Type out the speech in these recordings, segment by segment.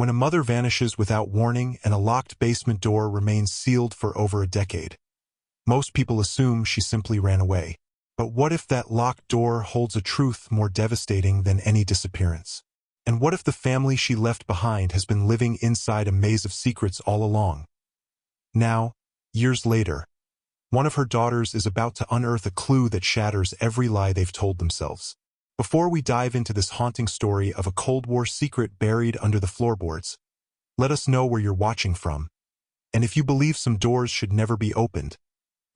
When a mother vanishes without warning and a locked basement door remains sealed for over a decade, most people assume she simply ran away. But what if that locked door holds a truth more devastating than any disappearance? And what if the family she left behind has been living inside a maze of secrets all along? Now, years later, one of her daughters is about to unearth a clue that shatters every lie they've told themselves. Before we dive into this haunting story of a Cold War secret buried under the floorboards, let us know where you're watching from. And if you believe some doors should never be opened,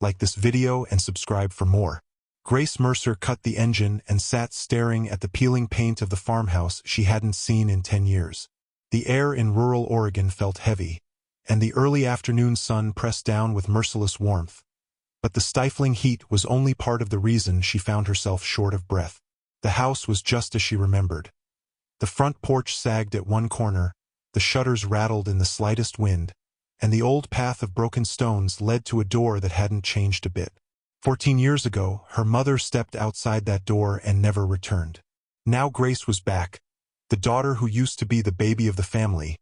like this video and subscribe for more. Grace Mercer cut the engine and sat staring at the peeling paint of the farmhouse she hadn't seen in 10 years. The air in rural Oregon felt heavy, and the early afternoon sun pressed down with merciless warmth. But the stifling heat was only part of the reason she found herself short of breath. The house was just as she remembered. The front porch sagged at one corner, the shutters rattled in the slightest wind, and the old path of broken stones led to a door that hadn't changed a bit. 14 years ago, her mother stepped outside that door and never returned. Now Grace was back, the daughter who used to be the baby of the family,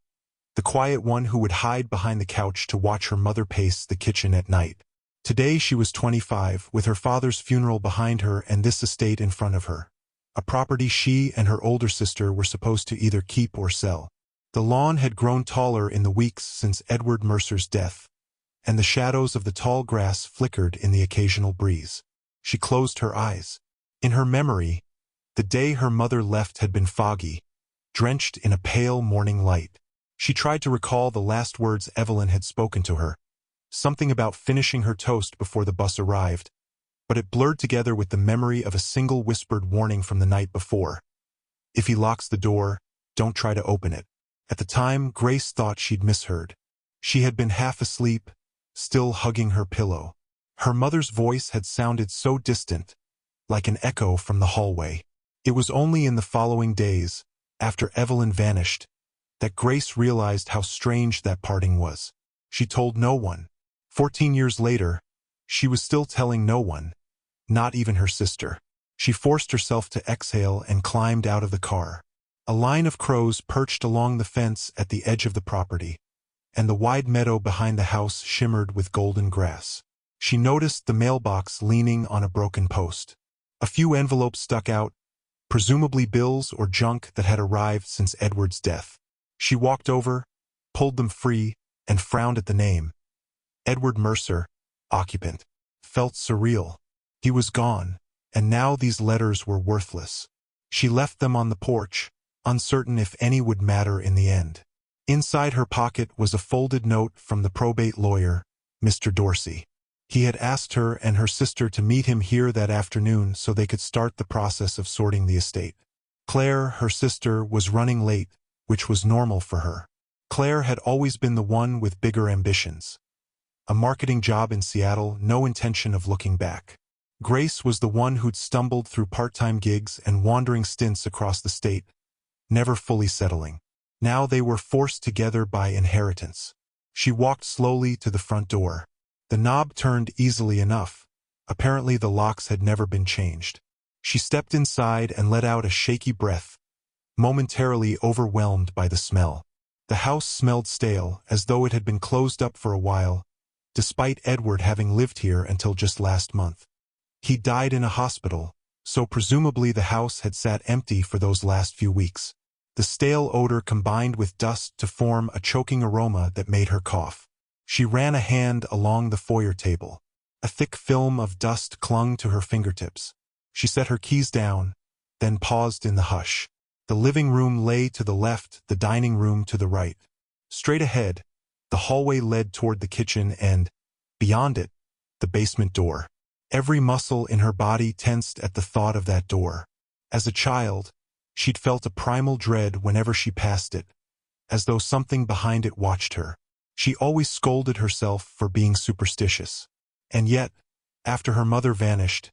the quiet one who would hide behind the couch to watch her mother pace the kitchen at night. Today she was 25, with her father's funeral behind her and this estate in front of her, a property she and her older sister were supposed to either keep or sell. The lawn had grown taller in the weeks since Edward Mercer's death, and the shadows of the tall grass flickered in the occasional breeze. She closed her eyes. In her memory, the day her mother left had been foggy, drenched in a pale morning light. She tried to recall the last words Evelyn had spoken to her, something about finishing her toast before the bus arrived, but it blurred together with the memory of a single whispered warning from the night before. If he locks the door, don't try to open it. At the time, Grace thought she'd misheard. She had been half asleep, still hugging her pillow. Her mother's voice had sounded so distant, like an echo from the hallway. It was only in the following days, after Evelyn vanished, that Grace realized how strange that parting was. She told no one. 14 years later, she was still telling no one, not even her sister. She forced herself to exhale and climbed out of the car. A line of crows perched along the fence at the edge of the property, and the wide meadow behind the house shimmered with golden grass. She noticed the mailbox leaning on a broken post. A few envelopes stuck out, presumably bills or junk that had arrived since Edward's death. She walked over, pulled them free, and frowned at the name. Edward Mercer, occupant. Felt surreal. He was gone, and now these letters were worthless. She left them on the porch, uncertain if any would matter in the end. Inside her pocket was a folded note from the probate lawyer, Mr. Dorsey. He had asked her and her sister to meet him here that afternoon so they could start the process of sorting the estate. Claire, her sister, was running late, which was normal for her. Claire had always been the one with bigger ambitions. A marketing job in Seattle, no intention of looking back. Grace was the one who'd stumbled through part-time gigs and wandering stints across the state, never fully settling. Now they were forced together by inheritance. She walked slowly to the front door. The knob turned easily enough. Apparently the locks had never been changed. She stepped inside and let out a shaky breath, momentarily overwhelmed by the smell. The house smelled stale, as though it had been closed up for a while, despite Edward having lived here until just last month. He died in a hospital, so presumably the house had sat empty for those last few weeks. The stale odor combined with dust to form a choking aroma that made her cough. She ran a hand along the foyer table. A thick film of dust clung to her fingertips. She set her keys down, then paused in the hush. The living room lay to the left, the dining room to the right. Straight ahead, the hallway led toward the kitchen and, beyond it, the basement door. Every muscle in her body tensed at the thought of that door. As a child, she'd felt a primal dread whenever she passed it, as though something behind it watched her. She always scolded herself for being superstitious. And yet, after her mother vanished,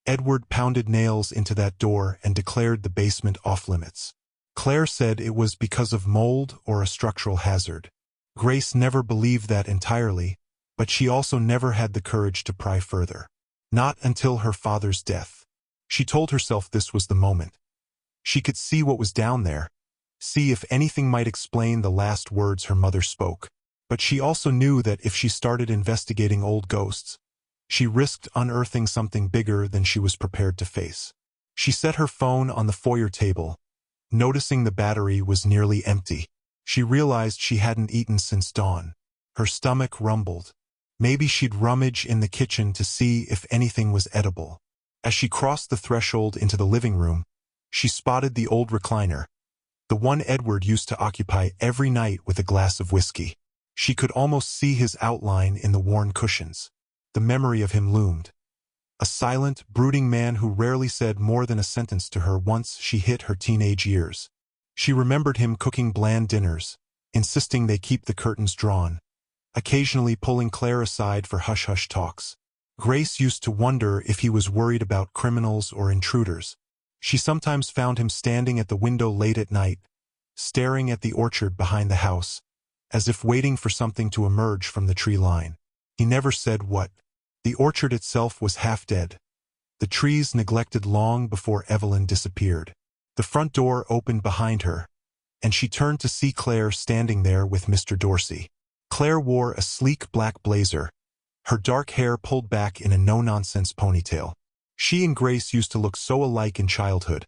Edward pounded nails into that door and declared the basement off-limits. Claire said it was because of mold or a structural hazard. Grace never believed that entirely, but she also never had the courage to pry further. Not until her father's death. She told herself this was the moment. She could see what was down there, see if anything might explain the last words her mother spoke. But she also knew that if she started investigating old ghosts, she risked unearthing something bigger than she was prepared to face. She set her phone on the foyer table, noticing the battery was nearly empty. She realized she hadn't eaten since dawn. Her stomach rumbled. Maybe she'd rummage in the kitchen to see if anything was edible. As she crossed the threshold into the living room, she spotted the old recliner, the one Edward used to occupy every night with a glass of whiskey. She could almost see his outline in the worn cushions. The memory of him loomed. A silent, brooding man who rarely said more than a sentence to her once she hit her teenage years. She remembered him cooking bland dinners, insisting they keep the curtains drawn, occasionally pulling Claire aside for hush-hush talks. Grace used to wonder if he was worried about criminals or intruders. She sometimes found him standing at the window late at night, staring at the orchard behind the house, as if waiting for something to emerge from the tree line. He never said what. The orchard itself was half dead, the trees neglected long before Evelyn disappeared. The front door opened behind her, and she turned to see Claire standing there with Mr. Dorsey. Claire wore a sleek black blazer, her dark hair pulled back in a no-nonsense ponytail. She and Grace used to look so alike in childhood,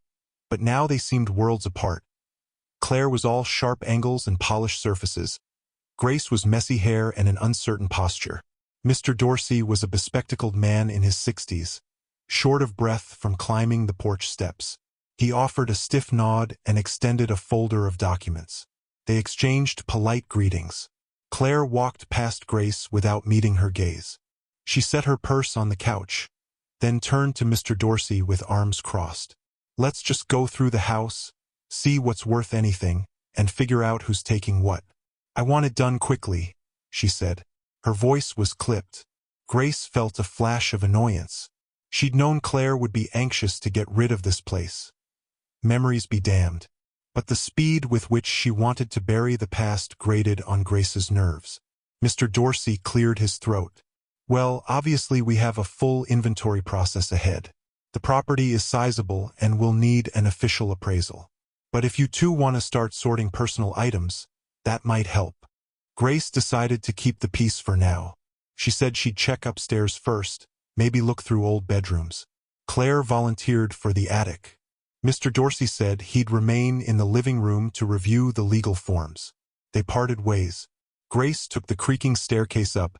but now they seemed worlds apart. Claire was all sharp angles and polished surfaces. Grace was messy hair and an uncertain posture. Mr. Dorsey was a bespectacled man in his 60s, short of breath from climbing the porch steps. He offered a stiff nod and extended a folder of documents. They exchanged polite greetings. Claire walked past Grace without meeting her gaze. She set her purse on the couch, then turned to Mr. Dorsey with arms crossed. "Let's just go through the house, see what's worth anything, and figure out who's taking what. I want it done quickly," she said. Her voice was clipped. Grace felt a flash of annoyance. She'd known Claire would be anxious to get rid of this place. Memories be damned. But the speed with which she wanted to bury the past grated on Grace's nerves. Mr. Dorsey cleared his throat. "Well, obviously we have a full inventory process ahead. The property is sizable and will need an official appraisal. But if you two want to start sorting personal items, that might help." Grace decided to keep the peace for now. She said she'd check upstairs first, maybe look through old bedrooms. Claire volunteered for the attic. Mr. Dorsey said he'd remain in the living room to review the legal forms. They parted ways. Grace took the creaking staircase up,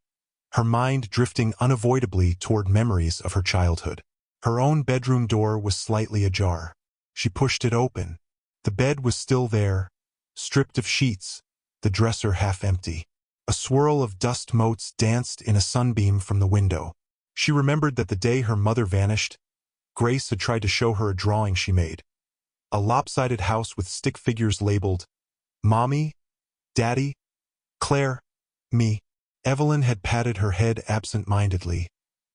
her mind drifting unavoidably toward memories of her childhood. Her own bedroom door was slightly ajar. She pushed it open. The bed was still there, stripped of sheets, the dresser half empty. A swirl of dust motes danced in a sunbeam from the window. She remembered that the day her mother vanished, Grace had tried to show her a drawing she made. A lopsided house with stick figures labeled, "Mommy, Daddy, Claire, me." Evelyn had patted her head absent-mindedly,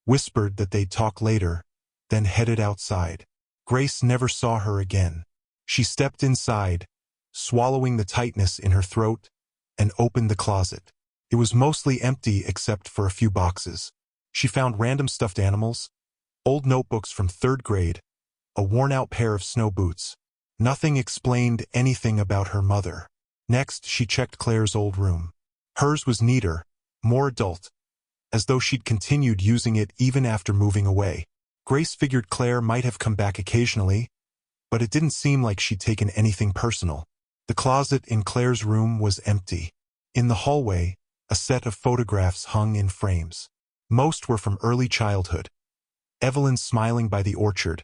whispered that they'd talk later, then headed outside. Grace never saw her again. She stepped inside, swallowing the tightness in her throat, and opened the closet. It was mostly empty except for a few boxes. She found random stuffed animals, old notebooks from 3rd grade, a worn-out pair of snow boots. Nothing explained anything about her mother. Next, she checked Claire's old room. Hers was neater, more adult, as though she'd continued using it even after moving away. Grace figured Claire might have come back occasionally, but it didn't seem like she'd taken anything personal. The closet in Claire's room was empty. In the hallway, a set of photographs hung in frames. Most were from early childhood. Evelyn smiling by the orchard,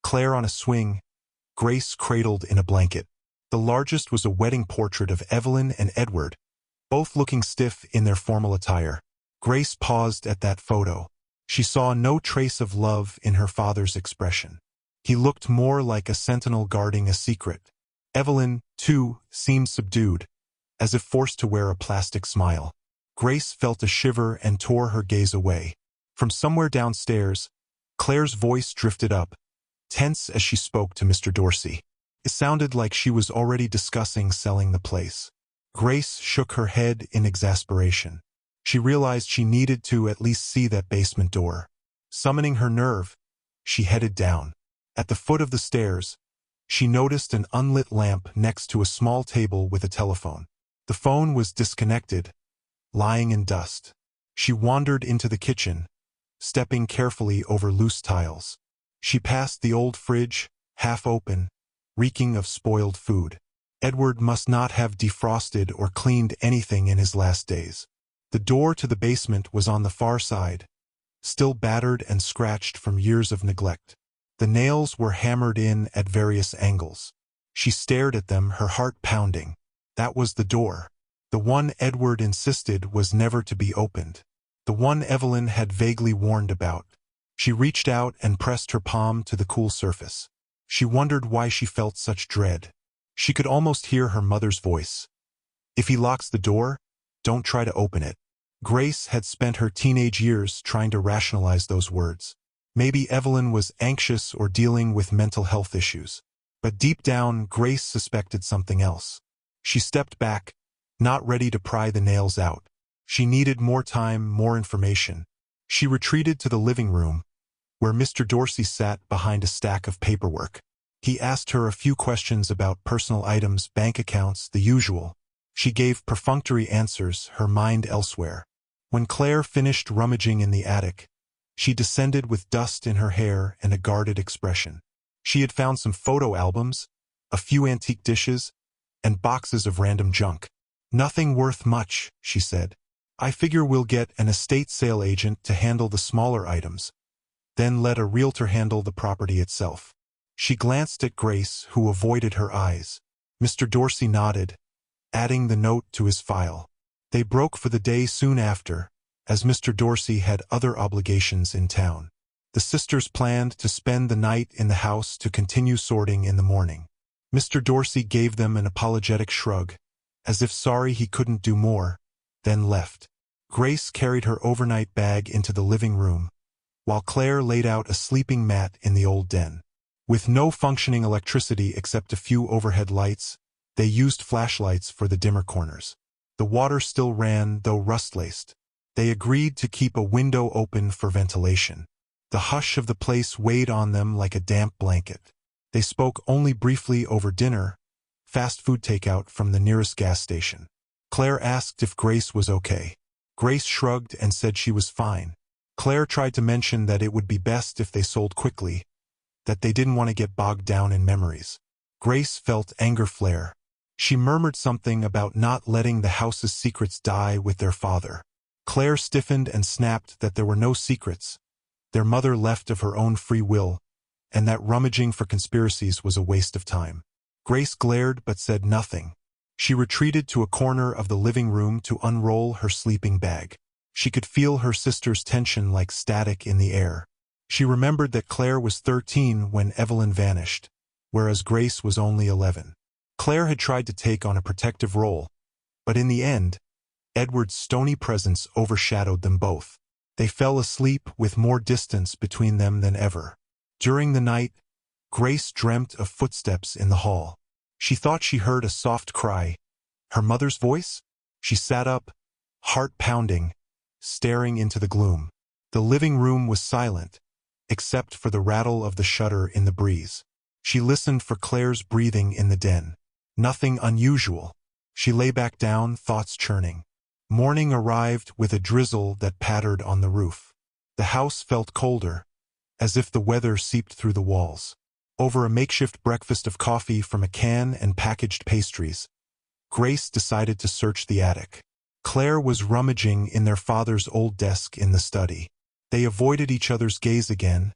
Claire on a swing, Grace cradled in a blanket. The largest was a wedding portrait of Evelyn and Edward, both looking stiff in their formal attire. Grace paused at that photo. She saw no trace of love in her father's expression. He looked more like a sentinel guarding a secret. Evelyn, too, seemed subdued, as if forced to wear a plastic smile. Grace felt a shiver and tore her gaze away. From somewhere downstairs, Claire's voice drifted up, tense as she spoke to Mr. Dorsey. It sounded like she was already discussing selling the place. Grace shook her head in exasperation. She realized she needed to at least see that basement door. Summoning her nerve, she headed down. At the foot of the stairs, She noticed an unlit lamp next to a small table with a telephone. The phone was disconnected, lying in dust. She wandered into the kitchen, stepping carefully over loose tiles. She passed the old fridge, half open, reeking of spoiled food. Edward must not have defrosted or cleaned anything in his last days. The door to the basement was on the far side, still battered and scratched from years of neglect. The nails were hammered in at various angles. She stared at them, her heart pounding. That was the door. The one Edward insisted was never to be opened. The one Evelyn had vaguely warned about. She reached out and pressed her palm to the cool surface. She wondered why she felt such dread. She could almost hear her mother's voice. If he locks the door, don't try to open it. Grace had spent her teenage years trying to rationalize those words. Maybe Evelyn was anxious or dealing with mental health issues. But deep down, Grace suspected something else. She stepped back, not ready to pry the nails out. She needed more time, more information. She retreated to the living room, where Mr. Dorsey sat behind a stack of paperwork. He asked her a few questions about personal items, bank accounts, the usual. She gave perfunctory answers, her mind elsewhere. When Claire finished rummaging in the attic, she descended with dust in her hair and a guarded expression. She had found some photo albums, a few antique dishes, and boxes of random junk. Nothing worth much, she said. I figure we'll get an estate sale agent to handle the smaller items, then let a realtor handle the property itself. She glanced at Grace, who avoided her eyes. Mr. Dorsey nodded, adding the note to his file. They broke for the day soon after, as Mr. Dorsey had other obligations in town. The sisters planned to spend the night in the house to continue sorting in the morning. Mr. Dorsey gave them an apologetic shrug, as if sorry he couldn't do more, then left. Grace carried her overnight bag into the living room, while Claire laid out a sleeping mat in the old den. With no functioning electricity except a few overhead lights, they used flashlights for the dimmer corners. The water still ran, though rust-laced. They agreed to keep a window open for ventilation. The hush of the place weighed on them like a damp blanket. They spoke only briefly over dinner, fast food takeout from the nearest gas station. Claire asked if Grace was okay. Grace shrugged and said she was fine. Claire tried to mention that it would be best if they sold quickly, that they didn't want to get bogged down in memories. Grace felt anger flare. She murmured something about not letting the house's secrets die with their father. Claire stiffened and snapped that there were no secrets. Their mother left of her own free will, and that rummaging for conspiracies was a waste of time. Grace glared but said nothing. She retreated to a corner of the living room to unroll her sleeping bag. She could feel her sister's tension like static in the air. She remembered that Claire was 13 when Evelyn vanished, whereas Grace was only 11. Claire had tried to take on a protective role, but in the end, Edward's stony presence overshadowed them both. They fell asleep with more distance between them than ever. During the night, Grace dreamt of footsteps in the hall. She thought she heard a soft cry. Her mother's voice? She sat up, heart pounding, staring into the gloom. The living room was silent, except for the rattle of the shutter in the breeze. She listened for Claire's breathing in the den. Nothing unusual. She lay back down, thoughts churning. Morning arrived with a drizzle that pattered on the roof. The house felt colder, as if the weather seeped through the walls. Over a makeshift breakfast of coffee from a can and packaged pastries, Grace decided to search the attic. Claire was rummaging in their father's old desk in the study. They avoided each other's gaze again,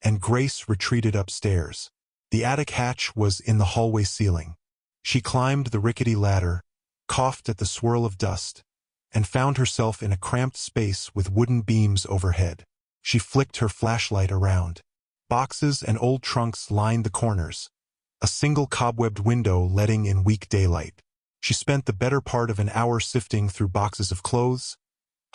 and Grace retreated upstairs. The attic hatch was in the hallway ceiling. She climbed the rickety ladder, coughed at the swirl of dust, and found herself in a cramped space with wooden beams overhead. She flicked her flashlight around. Boxes and old trunks lined the corners, a single cobwebbed window letting in weak daylight. She spent the better part of an hour sifting through boxes of clothes,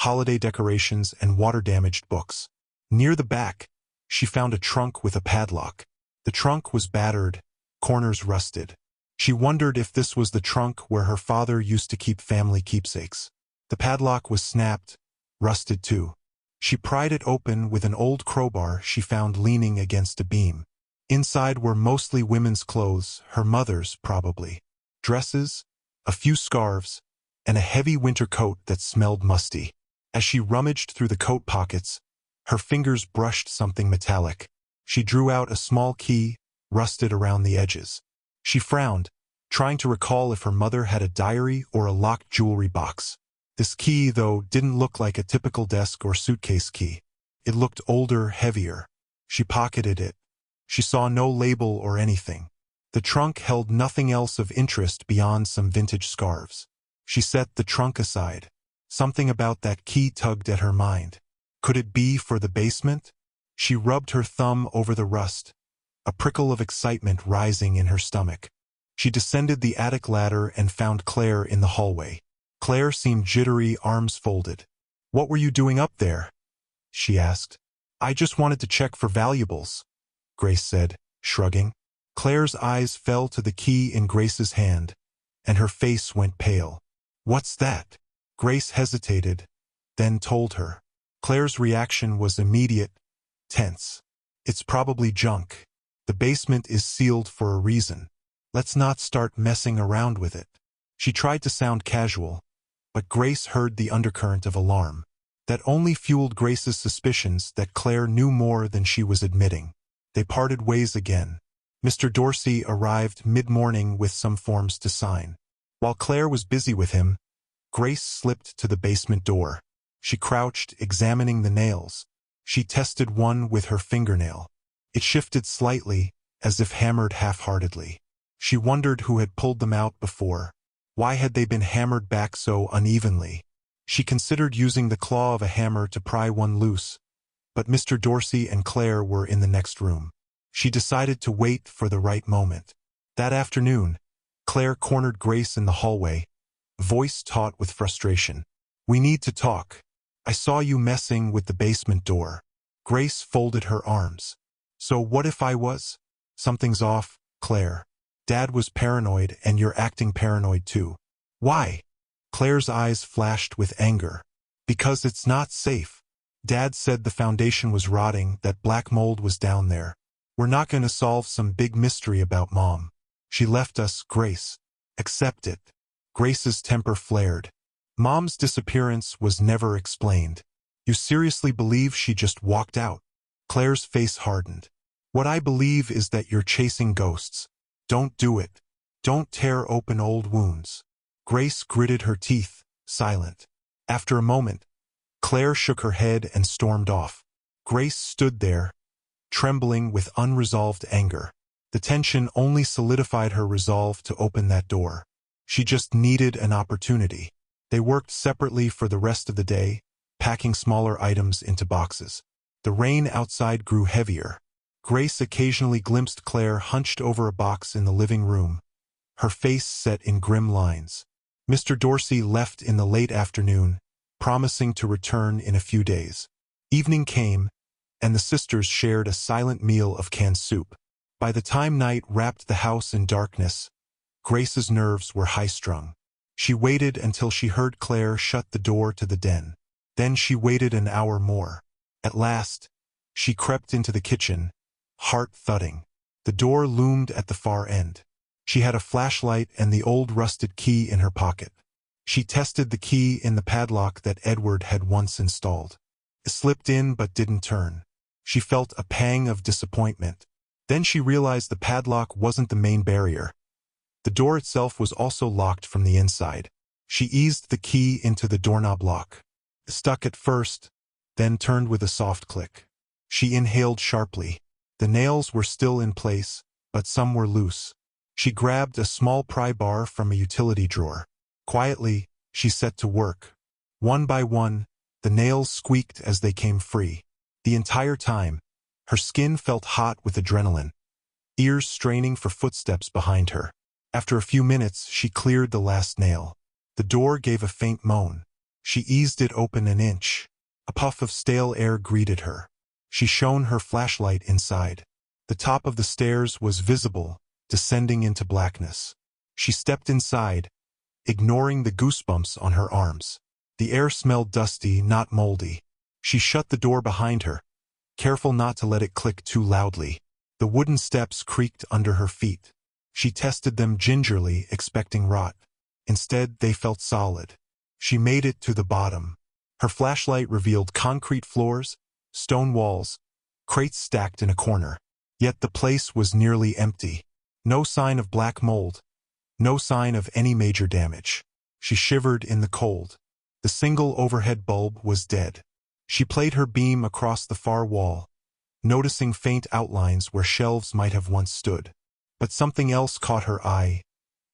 holiday decorations, and water-damaged books. Near the back, she found a trunk with a padlock. The trunk was battered, corners rusted. She wondered if this was the trunk where her father used to keep family keepsakes. The padlock was snapped, rusted too. She pried it open with an old crowbar she found leaning against a beam. Inside were mostly women's clothes, her mother's probably. Dresses, a few scarves, and a heavy winter coat that smelled musty. As she rummaged through the coat pockets, her fingers brushed something metallic. She drew out a small key, rusted around the edges. She frowned, trying to recall if her mother had a diary or a locked jewelry box. This key, though, didn't look like a typical desk or suitcase key. It looked older, heavier. She pocketed it. She saw no label or anything. The trunk held nothing else of interest beyond some vintage scarves. She set the trunk aside. Something about that key tugged at her mind. Could it be for the basement? She rubbed her thumb over the rust, a prickle of excitement rising in her stomach. She descended the attic ladder and found Claire in the hallway. Claire seemed jittery, arms folded. "What were you doing up there?" she asked. "I just wanted to check for valuables," Grace said, shrugging. Claire's eyes fell to the key in Grace's hand, and her face went pale. "What's that?" Grace hesitated, then told her. Claire's reaction was immediate, tense. "It's probably junk. The basement is sealed for a reason. Let's not start messing around with it." She tried to sound casual, but Grace heard the undercurrent of alarm. That only fueled Grace's suspicions that Claire knew more than she was admitting. They parted ways again. Mr. Dorsey arrived mid-morning with some forms to sign. While Claire was busy with him, Grace slipped to the basement door. She crouched, examining the nails. She tested one with her fingernail. It shifted slightly, as if hammered half-heartedly. She wondered who had pulled them out before. Why had they been hammered back so unevenly? She considered using the claw of a hammer to pry one loose, but Mr. Dorsey and Claire were in the next room. She decided to wait for the right moment. That afternoon, Claire cornered Grace in the hallway, voice taut with frustration. "We need to talk. I saw you messing with the basement door." Grace folded her arms. "So what if I was?" "Something's off, Claire. Dad was paranoid and you're acting paranoid too." "Why?" Claire's eyes flashed with anger. "Because it's not safe. Dad said the foundation was rotting, that black mold was down there. We're not going to solve some big mystery about Mom. She left us, Grace. Accept it." Grace's temper flared. Mom's disappearance was never explained. "You seriously believe she just walked out?" Claire's face hardened. "What I believe is that you're chasing ghosts. Don't do it. Don't tear open old wounds." Grace gritted her teeth, silent. After a moment, Claire shook her head and stormed off. Grace stood there, trembling with unresolved anger. The tension only solidified her resolve to open that door. She just needed an opportunity. They worked separately for the rest of the day, packing smaller items into boxes. The rain outside grew heavier. Grace occasionally glimpsed Claire hunched over a box in the living room, her face set in grim lines. Mr. Dorsey left in the late afternoon, promising to return in a few days. Evening came, and the sisters shared a silent meal of canned soup. By the time night wrapped the house in darkness, Grace's nerves were high-strung. She waited until she heard Claire shut the door to the den. Then she waited an hour more. At last, she crept into the kitchen, heart thudding. The door loomed at the far end. She had a flashlight and the old rusted key in her pocket. She tested the key in the padlock that Edward had once installed. It slipped in but didn't turn. She felt a pang of disappointment. Then she realized the padlock wasn't the main barrier. The door itself was also locked from the inside. She eased the key into the doorknob lock. It stuck at first, then turned with a soft click. She inhaled sharply. The nails were still in place, but some were loose. She grabbed a small pry bar from a utility drawer. Quietly, she set to work. One by one, the nails squeaked as they came free. The entire time, her skin felt hot with adrenaline, ears straining for footsteps behind her. After a few minutes, she cleared the last nail. The door gave a faint moan. She eased it open an inch. A puff of stale air greeted her. She shone her flashlight inside. The top of the stairs was visible, descending into blackness. She stepped inside, ignoring the goosebumps on her arms. The air smelled dusty, not moldy. She shut the door behind her, careful not to let it click too loudly. The wooden steps creaked under her feet. She tested them gingerly, expecting rot. Instead, they felt solid. She made it to the bottom. Her flashlight revealed concrete floors, stone walls, crates stacked in a corner. Yet the place was nearly empty. No sign of black mold. No sign of any major damage. She shivered in the cold. The single overhead bulb was dead. She played her beam across the far wall, noticing faint outlines where shelves might have once stood. But something else caught her eye,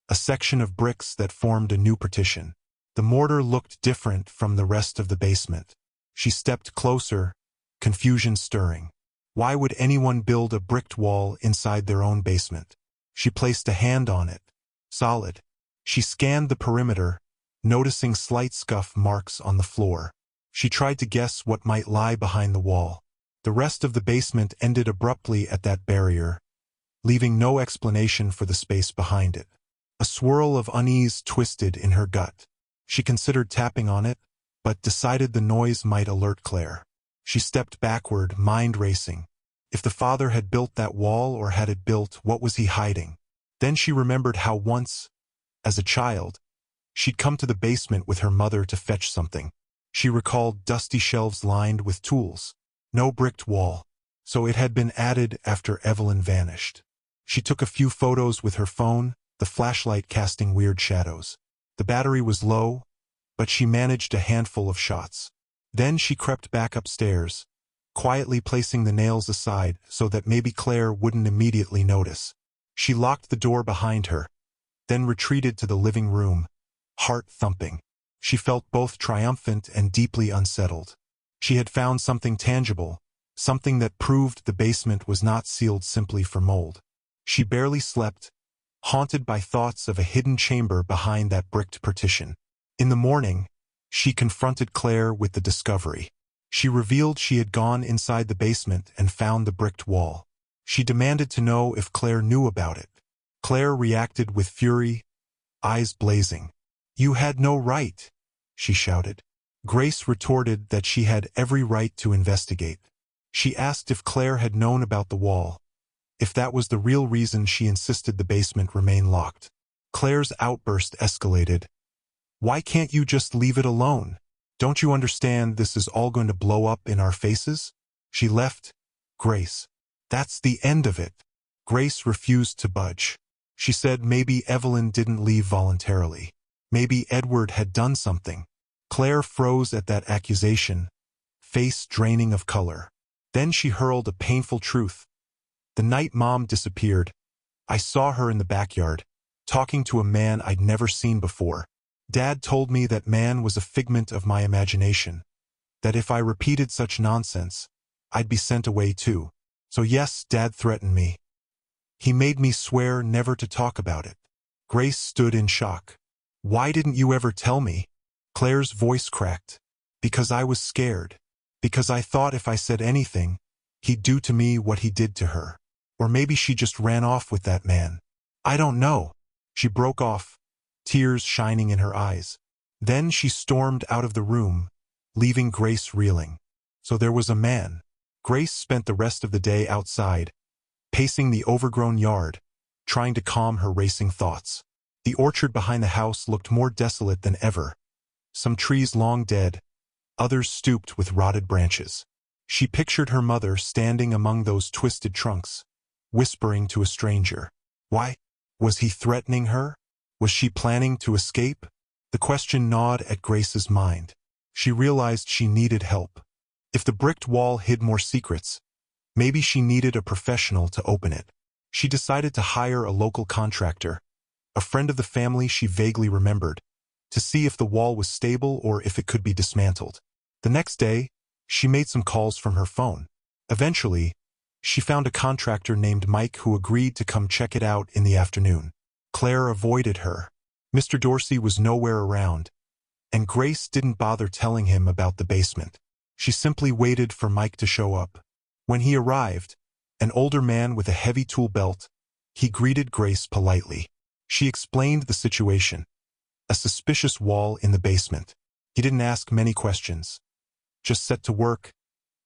a section of bricks that formed a new partition. The mortar looked different from the rest of the basement. She stepped closer, confusion stirring. Why would anyone build a bricked wall inside their own basement? She placed a hand on it. Solid. She scanned the perimeter, noticing slight scuff marks on the floor. She tried to guess what might lie behind the wall. The rest of the basement ended abruptly at that barrier, leaving no explanation for the space behind it. A swirl of unease twisted in her gut. She considered tapping on it, but decided the noise might alert Claire. She stepped backward, mind racing. If the father had built that wall or had it built, what was he hiding? Then she remembered how once, as a child, she'd come to the basement with her mother to fetch something. She recalled dusty shelves lined with tools. No bricked wall. So it had been added after Evelyn vanished. She took a few photos with her phone, the flashlight casting weird shadows. The battery was low, but she managed a handful of shots. Then she crept back upstairs, quietly placing the nails aside so that maybe Claire wouldn't immediately notice. She locked the door behind her, then retreated to the living room, heart thumping. She felt both triumphant and deeply unsettled. She had found something tangible, something that proved the basement was not sealed simply for mold. She barely slept, haunted by thoughts of a hidden chamber behind that bricked partition. In the morning, she confronted Claire with the discovery. She revealed she had gone inside the basement and found the bricked wall. She demanded to know if Claire knew about it. Claire reacted with fury, eyes blazing. "You had no right," she shouted. Grace retorted that she had every right to investigate. She asked if Claire had known about the wall, if that was the real reason she insisted the basement remain locked. Claire's outburst escalated. "Why can't you just leave it alone? Don't you understand this is all going to blow up in our faces?" She left. "Grace, that's the end of it." Grace refused to budge. She said maybe Evelyn didn't leave voluntarily. Maybe Edward had done something. Claire froze at that accusation, face draining of color. Then she hurled a painful truth. "The night Mom disappeared, I saw her in the backyard, talking to a man I'd never seen before. Dad told me that man was a figment of my imagination, that if I repeated such nonsense, I'd be sent away too. So yes, Dad threatened me. He made me swear never to talk about it." Grace stood in shock. "Why didn't you ever tell me?" Claire's voice cracked. "Because I was scared. Because I thought if I said anything, he'd do to me what he did to her. Or maybe she just ran off with that man. I don't know." She broke off, tears shining in her eyes. Then she stormed out of the room, leaving Grace reeling. So there was a man. Grace spent the rest of the day outside, pacing the overgrown yard, trying to calm her racing thoughts. The orchard behind the house looked more desolate than ever. Some trees long dead, others stooped with rotted branches. She pictured her mother standing among those twisted trunks, whispering to a stranger. Why? Was he threatening her? Was she planning to escape? The question gnawed at Grace's mind. She realized she needed help. If the bricked wall hid more secrets, maybe she needed a professional to open it. She decided to hire a local contractor, a friend of the family she vaguely remembered, to see if the wall was stable or if it could be dismantled. The next day, she made some calls from her phone. Eventually, she found a contractor named Mike who agreed to come check it out in the afternoon. Claire avoided her. Mr. Dorsey was nowhere around, and Grace didn't bother telling him about the basement. She simply waited for Mike to show up. When he arrived, an older man with a heavy tool belt, he greeted Grace politely. She explained the situation. A suspicious wall in the basement. He didn't ask many questions. Just set to work,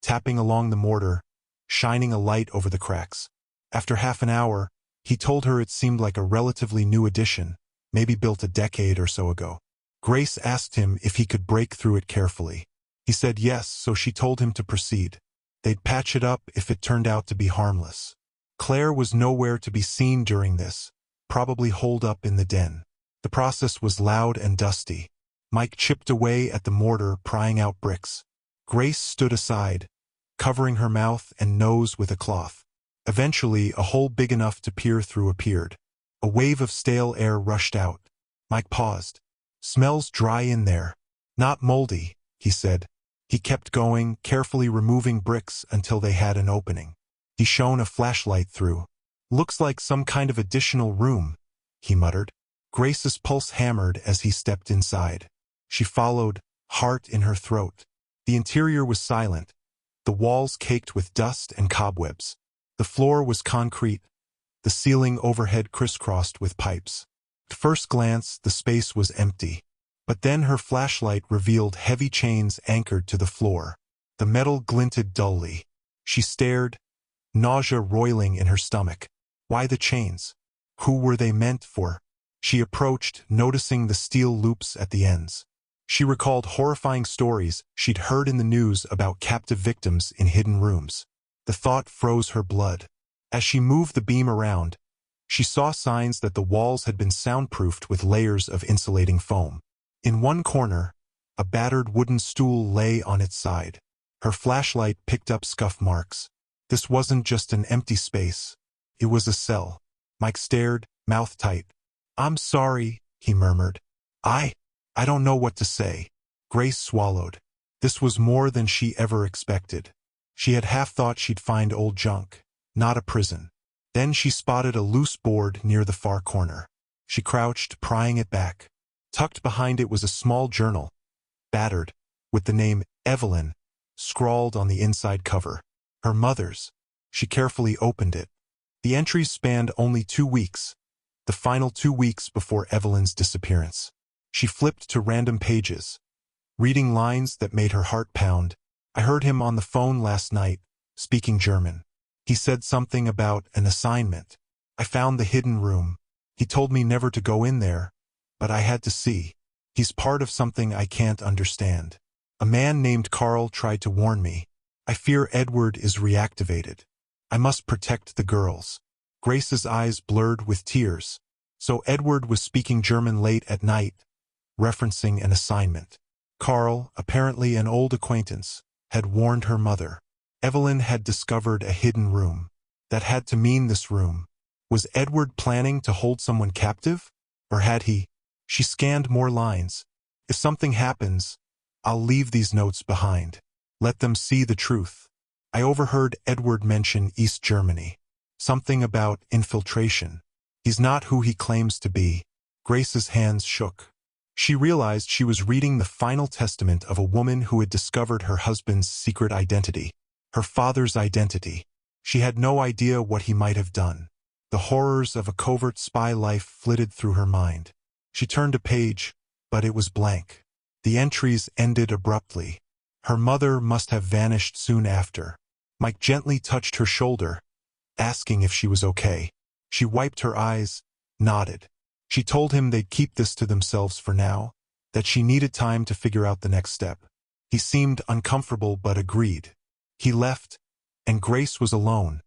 tapping along the mortar, shining a light over the cracks. After half an hour, he told her it seemed like a relatively new addition, maybe built a decade or so ago. Grace asked him if he could break through it carefully. He said yes, so she told him to proceed. They'd patch it up if it turned out to be harmless. Claire was nowhere to be seen during this, probably holed up in the den. The process was loud and dusty. Mike chipped away at the mortar, prying out bricks. Grace stood aside, covering her mouth and nose with a cloth. Eventually, a hole big enough to peer through appeared. A wave of stale air rushed out. Mike paused. "Smells dry in there. Not moldy," he said. He kept going, carefully removing bricks until they had an opening. He shone a flashlight through. "Looks like some kind of additional room," he muttered. Grace's pulse hammered as he stepped inside. She followed, heart in her throat. The interior was silent, the walls caked with dust and cobwebs. The floor was concrete, the ceiling overhead crisscrossed with pipes. At first glance, the space was empty. But then her flashlight revealed heavy chains anchored to the floor. The metal glinted dully. She stared, nausea roiling in her stomach. Why the chains? Who were they meant for? She approached, noticing the steel loops at the ends. She recalled horrifying stories she'd heard in the news about captive victims in hidden rooms. The thought froze her blood. As she moved the beam around, she saw signs that the walls had been soundproofed with layers of insulating foam. In one corner, a battered wooden stool lay on its side. Her flashlight picked up scuff marks. This wasn't just an empty space. It was a cell. Mike stared, mouth tight. "I'm sorry," he murmured. I don't know what to say." Grace swallowed. This was more than she ever expected. She had half thought she'd find old junk, not a prison. Then she spotted a loose board near the far corner. She crouched, prying it back. Tucked behind it was a small journal, battered, with the name Evelyn scrawled on the inside cover. Her mother's. She carefully opened it. The entries spanned only 2 weeks, the final 2 weeks before Evelyn's disappearance. She flipped to random pages, reading lines that made her heart pound. "I heard him on the phone last night, speaking German. He said something about an assignment. I found the hidden room. He told me never to go in there, but I had to see. He's part of something I can't understand. A man named Carl tried to warn me. I fear Edward is reactivated. I must protect the girls." Grace's eyes blurred with tears. So Edward was speaking German late at night, referencing an assignment. Carl, apparently an old acquaintance, had warned her mother. Evelyn had discovered a hidden room. That had to mean this room. Was Edward planning to hold someone captive? Or had he? She scanned more lines. "If something happens, I'll leave these notes behind. Let them see the truth." I overheard Edward mention East Germany. Something about infiltration. He's not who he claims to be. Grace's hands shook. She realized she was reading the final testament of a woman who had discovered her husband's secret identity. Her father's identity. She had no idea what he might have done. The horrors of a covert spy life flitted through her mind. She turned a page, but it was blank. The entries ended abruptly. Her mother must have vanished soon after. Mike gently touched her shoulder, asking if she was okay. She wiped her eyes, nodded. She told him they'd keep this to themselves for now, that she needed time to figure out the next step. He seemed uncomfortable but agreed. He left, and Grace was alone,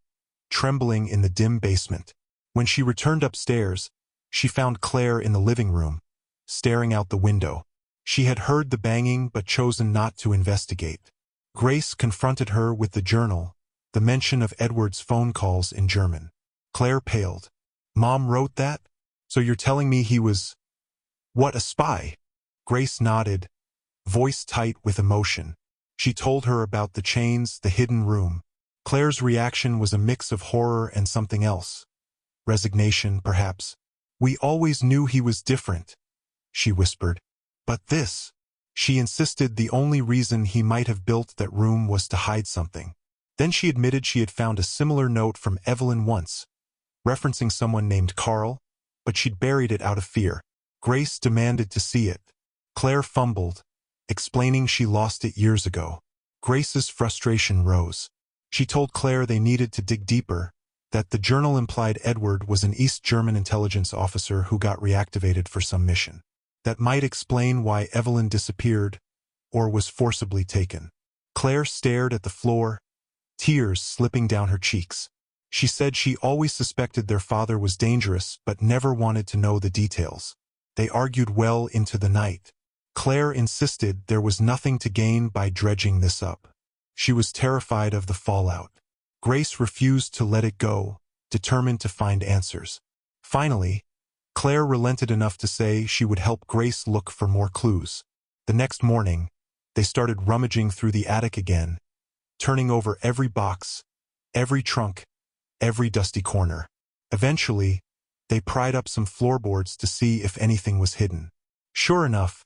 trembling in the dim basement. When she returned upstairs, she found Claire in the living room, staring out the window. She had heard the banging but chosen not to investigate. Grace confronted her with the journal, the mention of Edward's phone calls in German. Claire paled. "Mom wrote that? So you're telling me he was... what, a spy?" Grace nodded, voice tight with emotion. She told her about the chains, the hidden room. Claire's reaction was a mix of horror and something else. Resignation, perhaps. "We always knew he was different," she whispered. "But this..." She insisted the only reason he might have built that room was to hide something. Then she admitted she had found a similar note from Evelyn once, referencing someone named Carl, but she'd buried it out of fear. Grace demanded to see it. Claire fumbled, explaining she lost it years ago. Grace's frustration rose. She told Claire they needed to dig deeper, that the journal implied Edward was an East German intelligence officer who got reactivated for some mission. That might explain why Evelyn disappeared or was forcibly taken. Claire stared at the floor, tears slipping down her cheeks. She said she always suspected their father was dangerous but never wanted to know the details. They argued well into the night. Claire insisted there was nothing to gain by dredging this up. She was terrified of the fallout. Grace refused to let it go, determined to find answers. Finally, Claire relented enough to say she would help Grace look for more clues. The next morning, they started rummaging through the attic again, turning over every box, every trunk, every dusty corner. Eventually, they pried up some floorboards to see if anything was hidden. Sure enough,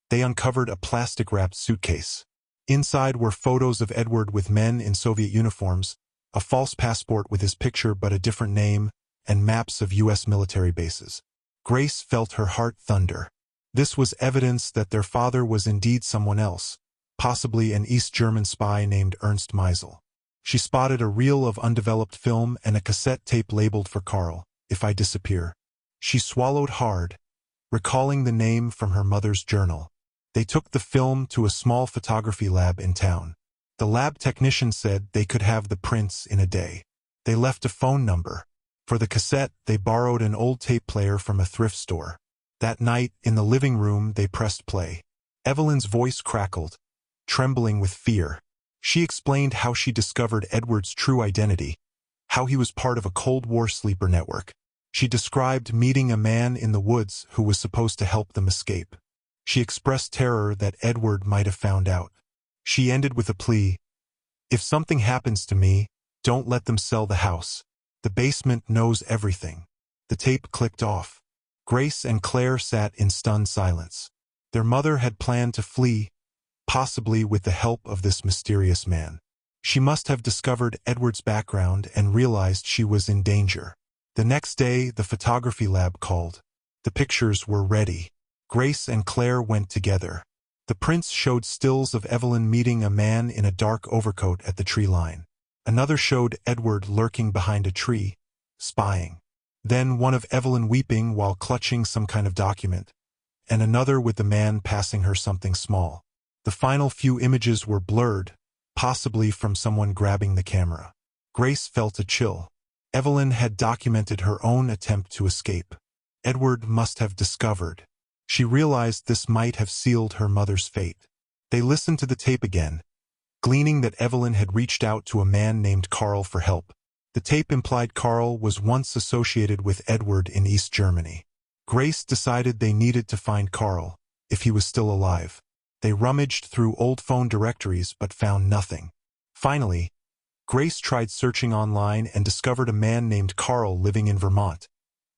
they uncovered a plastic-wrapped suitcase. Inside were photos of Edward with men in Soviet uniforms, a false passport with his picture but a different name, and maps of U.S. military bases. Grace felt her heart thunder. This was evidence that their father was indeed someone else, possibly an East German spy named Ernst Meisel. She spotted a reel of undeveloped film and a cassette tape labeled for Carl, "If I Disappear." She swallowed hard, recalling the name from her mother's journal. They took the film to a small photography lab in town. The lab technician said they could have the prints in a day. They left a phone number. For the cassette, they borrowed an old tape player from a thrift store. That night, in the living room, they pressed play. Evelyn's voice crackled, trembling with fear. She explained how she discovered Edward's true identity, how he was part of a Cold War sleeper network. She described meeting a man in the woods who was supposed to help them escape. She expressed terror that Edward might have found out. She ended with a plea, "If something happens to me, don't let them sell the house. The basement knows everything." The tape clicked off. Grace and Claire sat in stunned silence. Their mother had planned to flee, possibly with the help of this mysterious man. She must have discovered Edward's background and realized she was in danger. The next day, the photography lab called. The pictures were ready. Grace and Claire went together. The prints showed stills of Evelyn meeting a man in a dark overcoat at the tree line. Another showed Edward lurking behind a tree, spying. Then one of Evelyn weeping while clutching some kind of document, and another with the man passing her something small. The final few images were blurred, possibly from someone grabbing the camera. Grace felt a chill. Evelyn had documented her own attempt to escape. Edward must have discovered. She realized this might have sealed her mother's fate. They listened to the tape again, gleaning that Evelyn had reached out to a man named Carl for help. The tape implied Carl was once associated with Edward in East Germany. Grace decided they needed to find Carl, if he was still alive. They rummaged through old phone directories but found nothing. Finally, Grace tried searching online and discovered a man named Carl living in Vermont,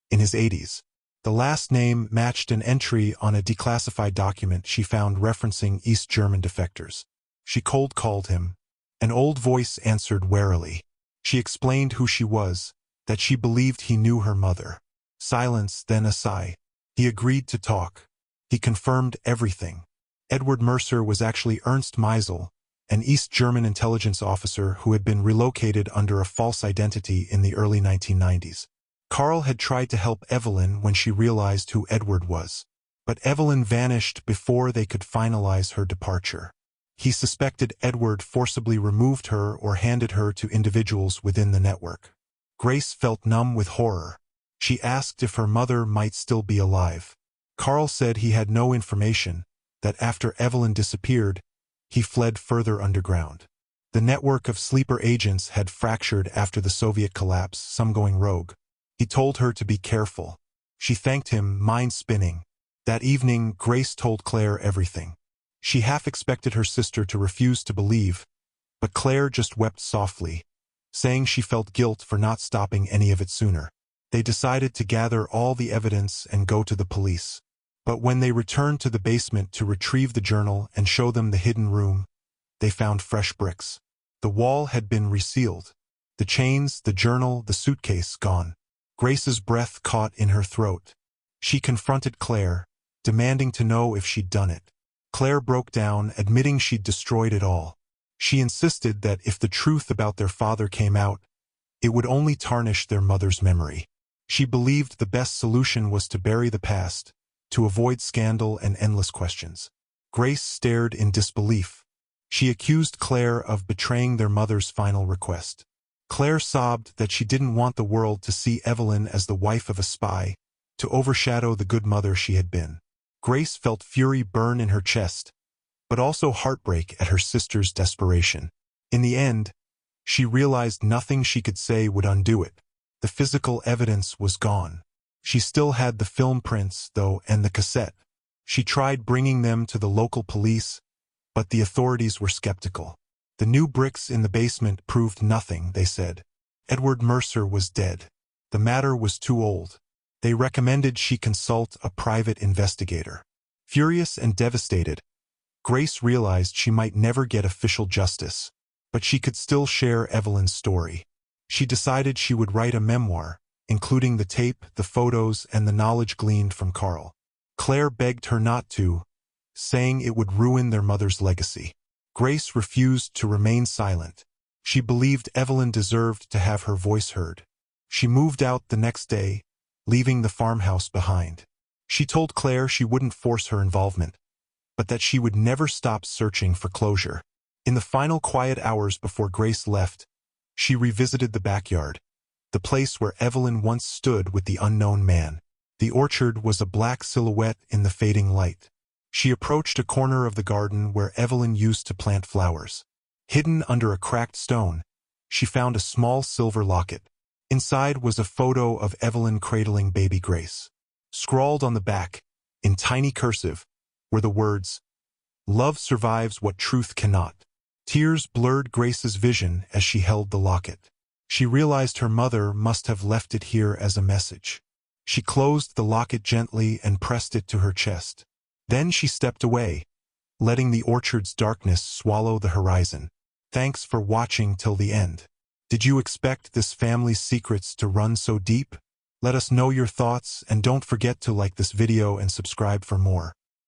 in his 80s. The last name matched an entry on a declassified document she found referencing East German defectors. She cold-called him. An old voice answered warily. She explained who she was, that she believed he knew her mother. Silence, then a sigh. He agreed to talk. He confirmed everything. Edward Mercer was actually Ernst Meisel, an East German intelligence officer who had been relocated under a false identity in the early 1990s. Carl had tried to help Evelyn when she realized who Edward was. But Evelyn vanished before they could finalize her departure. He suspected Edward forcibly removed her or handed her to individuals within the network. Grace felt numb with horror. She asked if her mother might still be alive. Carl said he had no information, that after Evelyn disappeared, he fled further underground. The network of sleeper agents had fractured after the Soviet collapse, some going rogue. He told her to be careful. She thanked him, mind spinning. That evening, Grace told Claire everything. She half expected her sister to refuse to believe, but Claire just wept softly, saying she felt guilt for not stopping any of it sooner. They decided to gather all the evidence and go to the police. But when they returned to the basement to retrieve the journal and show them the hidden room, they found fresh bricks. The wall had been resealed. The chains, the journal, the suitcase gone. Grace's breath caught in her throat. She confronted Claire, demanding to know if she'd done it. Claire broke down, admitting she'd destroyed it all. She insisted that if the truth about their father came out, It would only tarnish their mother's memory. She believed the best solution was to bury the past, to avoid scandal and endless questions. Grace stared in disbelief. She accused Claire of betraying their mother's final request. Claire sobbed that she didn't want the world to see Evelyn as the wife of a spy, to overshadow the good mother she had been. Grace felt fury burn in her chest, but also heartbreak at her sister's desperation. In the end, she realized nothing she could say would undo it. The physical evidence was gone. She still had the film prints, though, and the cassette. She tried bringing them to the local police, but the authorities were skeptical. The new bricks in the basement proved nothing, they said. Edward Mercer was dead. The matter was too old. They recommended she consult a private investigator. Furious and devastated, Grace realized she might never get official justice, but she could still share Evelyn's story. She decided she would write a memoir, including the tape, the photos, and the knowledge gleaned from Carl. Claire begged her not to, saying it would ruin their mother's legacy. Grace refused to remain silent. She believed Evelyn deserved to have her voice heard. She moved out the next day, leaving the farmhouse behind. She told Claire she wouldn't force her involvement, but that she would never stop searching for closure. In the final quiet hours before Grace left, she revisited the backyard, the place where Evelyn once stood with the unknown man. The orchard was a black silhouette in the fading light. She approached a corner of the garden where Evelyn used to plant flowers. Hidden under a cracked stone, she found a small silver locket. Inside was a photo of Evelyn cradling baby Grace. Scrawled on the back, in tiny cursive, were the words, "Love survives what truth cannot." Tears blurred Grace's vision as she held the locket. She realized her mother must have left it here as a message. She closed the locket gently and pressed it to her chest. Then she stepped away, letting the orchard's darkness swallow the horizon. Thanks for watching till the end. Did you expect this family's secrets to run so deep? Let us know your thoughts and don't forget to like this video and subscribe for more.